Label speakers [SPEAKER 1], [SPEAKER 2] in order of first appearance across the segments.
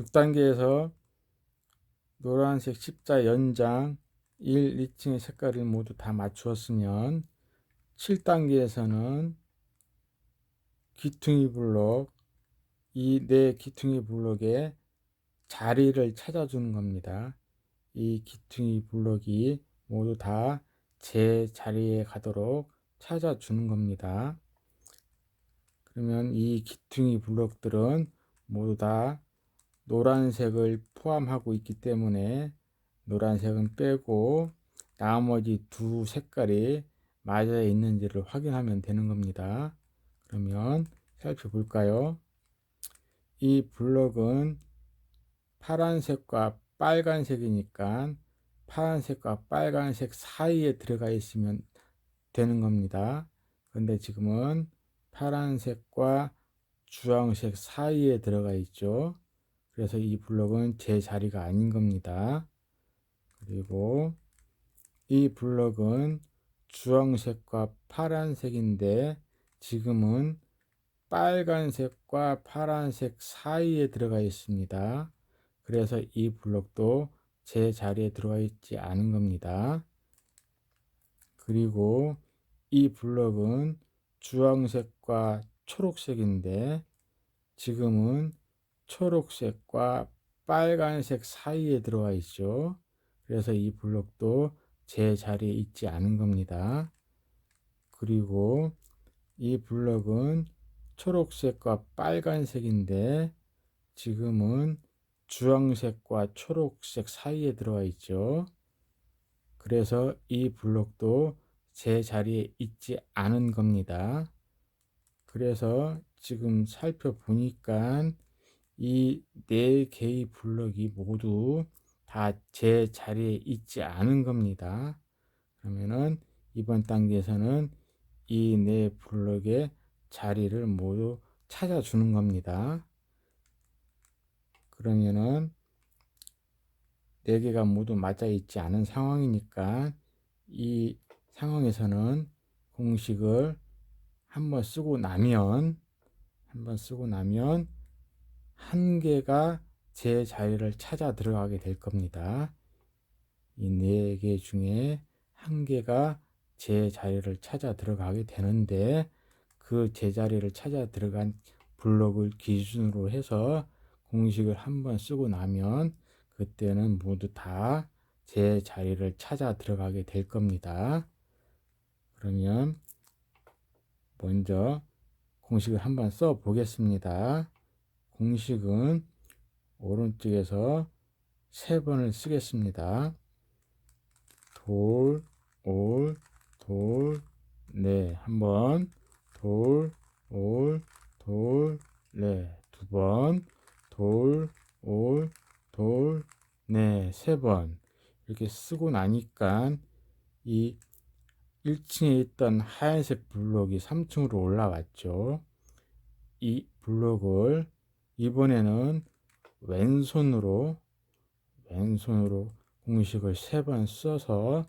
[SPEAKER 1] 6단계에서 노란색 십자 연장 1, 2층의 색깔을 모두 다 맞추었으면 7단계에서는 귀퉁이 블록, 이 네 귀퉁이 블록에 자리를 찾아주는 겁니다. 이 귀퉁이 블록이 모두 다 제 자리에 가도록 찾아주는 겁니다. 그러면 이 귀퉁이 블록들은 모두 다 노란색을 포함하고 있기 때문에 노란색은 빼고 나머지 두 색깔이 맞아 있는지를 확인하면 되는 겁니다. 그러면 살펴볼까요? 이 블록은 파란색과 빨간색이니까 파란색과 빨간색 사이에 들어가 있으면 되는 겁니다. 그런데 지금은 파란색과 주황색 사이에 들어가 있죠. 그래서 이 블록은 제 자리가 아닌 겁니다. 그리고 이 블록은 주황색과 파란색인데 지금은 빨간색과 파란색 사이에 들어가 있습니다. 그래서 이 블록도 제 자리에 들어가 있지 않은 겁니다. 그리고 이 블록은 주황색과 초록색인데 지금은 초록색과 빨간색 사이에 들어와 있죠. 그래서 이 블록도 제 자리에 있지 않은 겁니다. 그리고 이 블록은 초록색과 빨간색인데 지금은 주황색과 초록색 사이에 들어와 있죠. 그래서 이 블록도 제 자리에 있지 않은 겁니다. 그래서 지금 살펴보니까 이 네 개의 블록이 모두 다 제 자리에 있지 않은 겁니다. 그러면은 이번 단계에서는 이 네 블록의 자리를 모두 찾아주는 겁니다. 그러면은 네 개가 모두 맞아 있지 않은 상황이니까 이 상황에서는 공식을 한번 쓰고 나면 한 개가 제 자리를 찾아 들어가게 될 겁니다. 이 네 개 중에 한 개가 제 자리를 찾아 들어가게 되는데 그 제자리를 찾아 들어간 블록을 기준으로 해서 공식을 한번 쓰고 나면 그때는 모두 다 제 자리를 찾아 들어가게 될 겁니다. 그러면 먼저 공식을 한번 써 보겠습니다. 공식은 오른쪽에서 3번을 쓰겠습니다. 돌, 올, 돌, 네, 한번 돌, 올, 돌, 네, 2번 돌, 올, 돌, 네, 3번 이렇게 쓰고 나니까 이 1층에 있던 하얀색 블록이 3층으로 올라왔죠. 이 블록을 이번에는 왼손으로 공식을 3번 써서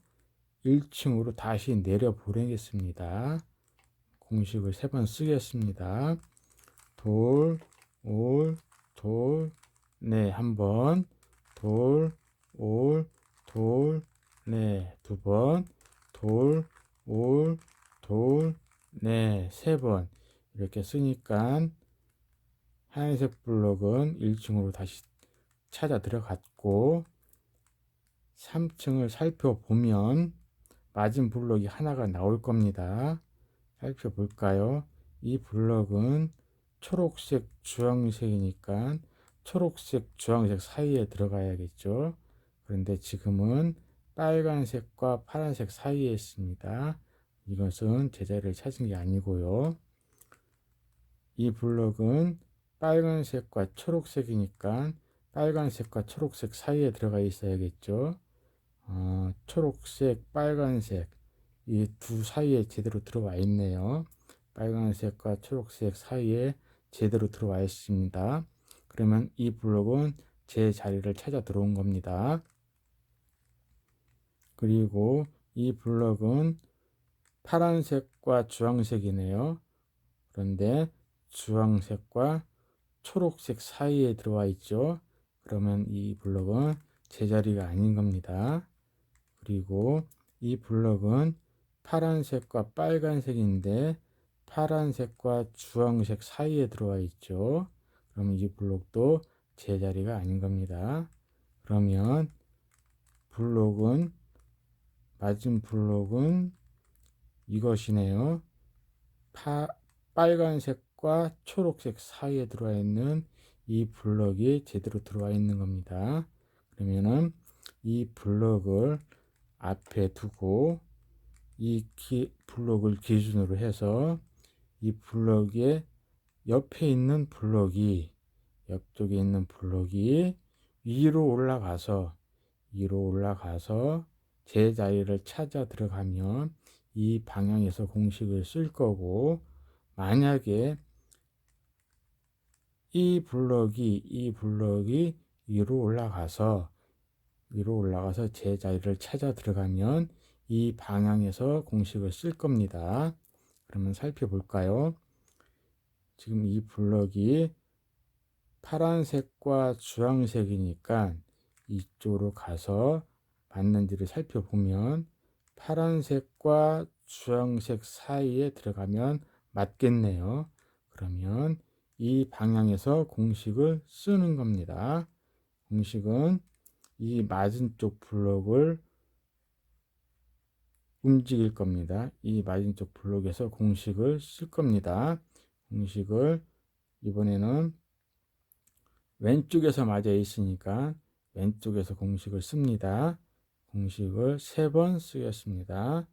[SPEAKER 1] 1층으로 다시 내려 보내겠습니다. 공식을 3번 쓰겠습니다. 돌, 올, 돌, 네, 한번 돌, 올, 돌, 네, 2번 돌, 올, 돌, 네, 3번 이렇게 쓰니까 하얀색 블록은 1층으로 다시 찾아 들어갔고 3층을 살펴보면 맞은 블록이 하나가 나올 겁니다. 살펴볼까요? 이 블록은 초록색, 주황색이니까 초록색, 주황색 사이에 들어가야겠죠. 그런데 지금은 빨간색과 파란색 사이에 있습니다. 이것은 제자리를 찾은 게 아니고요. 이 블록은 빨간색과 초록색이니까 빨간색과 초록색 사이에 들어가 있어야겠죠. 초록색, 빨간색 이 두 사이에 제대로 들어와 있네요. 빨간색과 초록색 사이에 제대로 들어와 있습니다. 그러면 이 블록은 제 자리를 찾아 들어온 겁니다. 그리고 이 블록은 파란색과 주황색이네요. 그런데 주황색과 초록색 사이에 들어와 있죠. 그러면 이 블록은 제자리가 아닌 겁니다. 그리고 이 블록은 파란색과 빨간색인데 파란색과 주황색 사이에 들어와 있죠. 그러면 이 블록도 제자리가 아닌 겁니다. 그러면 블록은 맞은 블록은 이것이네요. 빨간색과 초록색 사이에 들어와 있는 이 블럭이 제대로 들어와 있는 겁니다. 그러면은 이 블럭을 앞에 두고 이 블럭을 기준으로 해서 이 블럭의 옆에 있는 블럭이 옆쪽에 있는 블럭이 위로 올라가서 제 자리를 찾아 들어가면 이 방향에서 공식을 쓸 거고, 만약에 이 블럭이 위로 올라가서 제 자리를 찾아 들어가면 이 방향에서 공식을 쓸 겁니다. 그러면 살펴볼까요? 지금 이 블럭이 파란색과 주황색이니까 이쪽으로 가서 맞는지를 살펴보면 파란색과 주황색 사이에 들어가면 맞겠네요. 그러면 이 방향에서 공식을 쓰는 겁니다. 공식은 이 맞은 쪽 블록을 움직일 겁니다. 이 맞은 쪽 블록에서 공식을 쓸 겁니다. 공식을 이번에는 왼쪽에서 맞아 있으니까 왼쪽에서 공식을 씁니다. 공식을 3번 쓰겠습니다.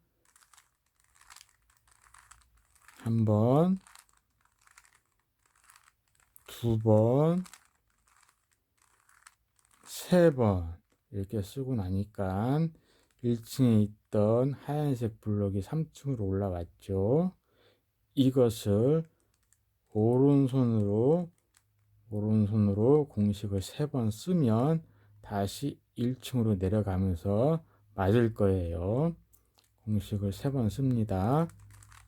[SPEAKER 1] 한 번, 2번, 3번 이렇게 쓰고 나니까 1층에 있던 하얀색 블록이 3층으로 올라왔죠. 이것을 오른손으로 공식을 3번 쓰면 다시 1층으로 내려가면서 맞을 거예요. 공식을 3번 씁니다.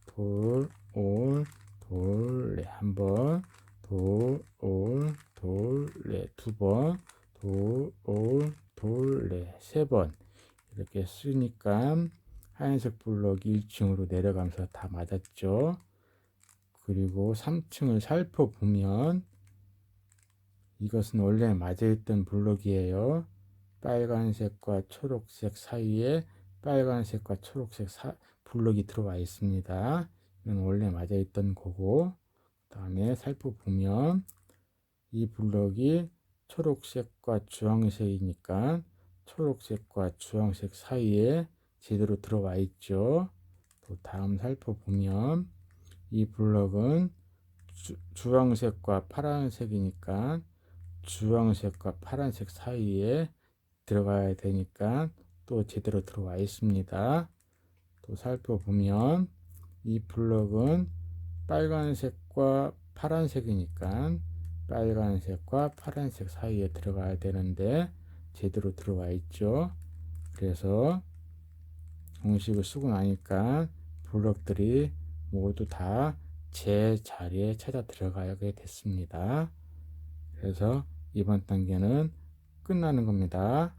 [SPEAKER 1] 돌, 올, 돌, 네, 한 번, 돌, 올, 돌, 네, 2번, 돌, 올, 돌, 네, 3번 이렇게 쓰니까 하얀색 블록이 1층으로 내려가면서 다 맞았죠. 그리고 3층을 살펴보면 이것은 원래 맞아있던 블록이에요. 빨간색과 초록색 사이에 빨간색과 초록색 블록이 들어와 있습니다. 이건 원래 맞아있던 거고, 그 다음에 살펴보면 이 블록이 초록색과 주황색이니까 초록색과 주황색 사이에 제대로 들어와 있죠. 또 다음 살펴보면 이 블록은 주황색과 파란색이니까 주황색과 파란색 사이에 들어가야 되니까 또 제대로 들어와 있습니다. 또 살펴보면 이 블럭은 빨간색과 파란색이니까 빨간색과 파란색 사이에 들어가야 되는데 제대로 들어와 있죠. 그래서 공식을 쓰고 나니까 블럭들이 모두 다 제 자리에 찾아 들어가게 됐습니다. 그래서 이번 단계는 끝나는 겁니다.